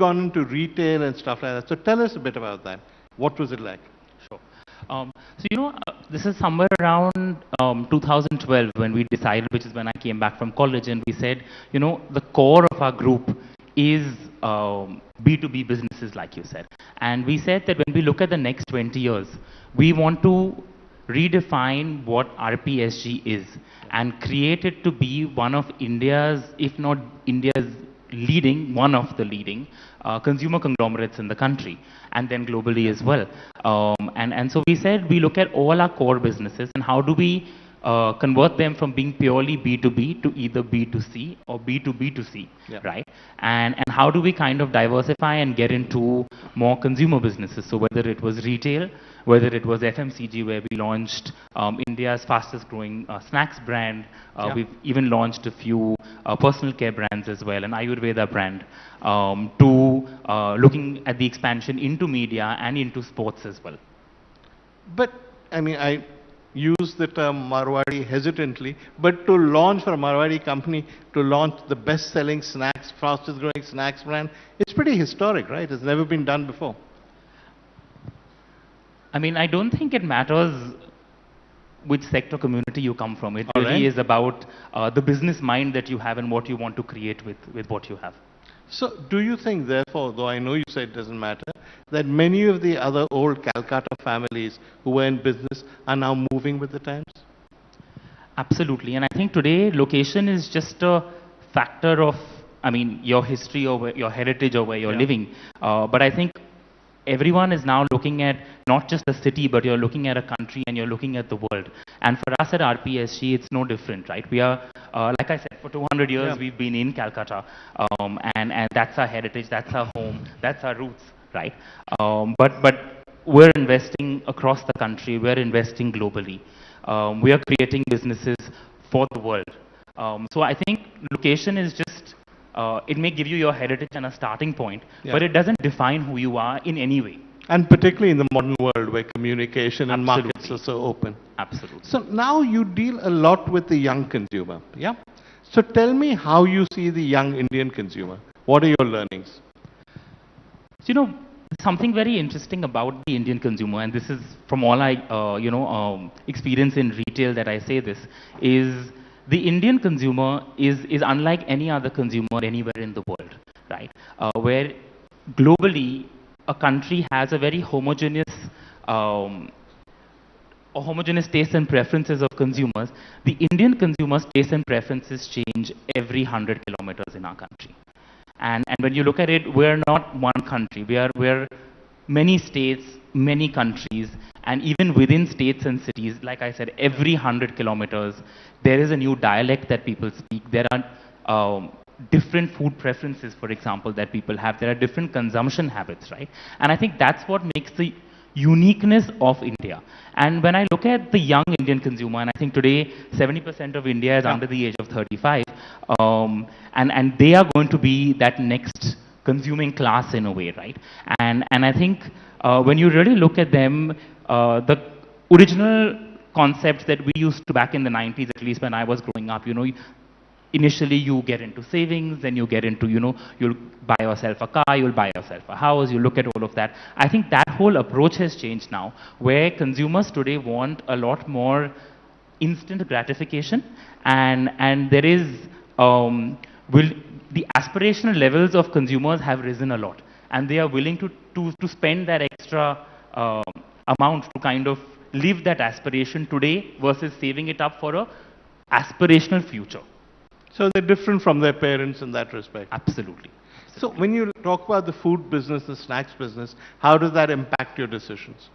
gone into retail and stuff like that. So tell us a bit about that. What was it like? Sure. This is somewhere around 2012 when we decided, which is when I came back from college, and we said, the core of our group is B2B businesses, like you said. And we said that when we look at the next 20 years, we want to redefine what RPSG is and create it to be one of India's, if not India's leading, one of the leading consumer conglomerates in the country, and then globally as well. And so we said we look at all our core businesses and how do we convert them from being purely B2B to either B2C or B2B2C, right? And how do we kind of diversify and get into more consumer businesses? So whether it was retail, whether it was FMCG, where we launched India's fastest growing snacks brand. We've even launched a few personal care brands as well, an Ayurveda brand, to looking at the expansion into media and into sports as well. But, I mean, I use the term Marwadi hesitantly, but to launch for a Marwadi company, to launch the best-selling snacks, fastest-growing snacks brand, it's pretty historic, right? It's never been done before. I mean, I don't think it matters which sector community you come from. It really is about the business mind that you have and what you want to create with what you have. So do you think, therefore, though I know you said it doesn't matter, that many of the other old Calcutta families who were in business are now moving with the times? Absolutely. And I think today location is just a factor of, I mean, your history or your heritage or where you're living. But I think everyone is now looking at not just the city, but you're looking at a country and you're looking at the world. And for us at RPSG, it's no different, right? We are, like I said, for 200 years, we've been in Calcutta. And that's our heritage, that's our home, that's our roots, right? But we're investing across the country, we're investing globally. We are creating businesses for the world. So I think location is just, it may give you your heritage and a starting point, but it doesn't define who you are in any way. And particularly in the modern world where communication and markets are so open. Absolutely. So now you deal a lot with the young consumer, So tell me how you see the young Indian consumer. What are your learnings? So, something very interesting about the Indian consumer, and this is from all I, experience in retail that I say this, is the Indian consumer is unlike any other consumer anywhere in the world, right? Where globally, a country has a very homogeneous tastes and preferences of consumers. The Indian consumers' tastes and preferences change every 100 kilometers in our country. And when you look at it, we're not one country. We're many states, many countries, and even within states and cities, like I said, every 100 kilometers, there is a new dialect that people speak. There are different food preferences, for example, that people have. There are different consumption habits, right? And I think that's what makes the uniqueness of India. And when I look at the young Indian consumer, and I think today 70% of India is under the age of 35, and they are going to be that next consuming class in a way, right? And I think when you really look at them, the original concepts that we used to back in the 90s, at least when I was growing up, initially you get into savings, then you get into, you'll buy yourself a car, you'll buy yourself a house, you look at all of that. I think that whole approach has changed now, where consumers today want a lot more instant gratification, and there is, the aspirational levels of consumers have risen a lot, and they are willing to spend that extra amount to kind of live that aspiration today versus saving it up for a aspirational future. So they're different from their parents in that respect. Absolutely. So when you talk about the food business, the snacks business, how does that impact your decisions?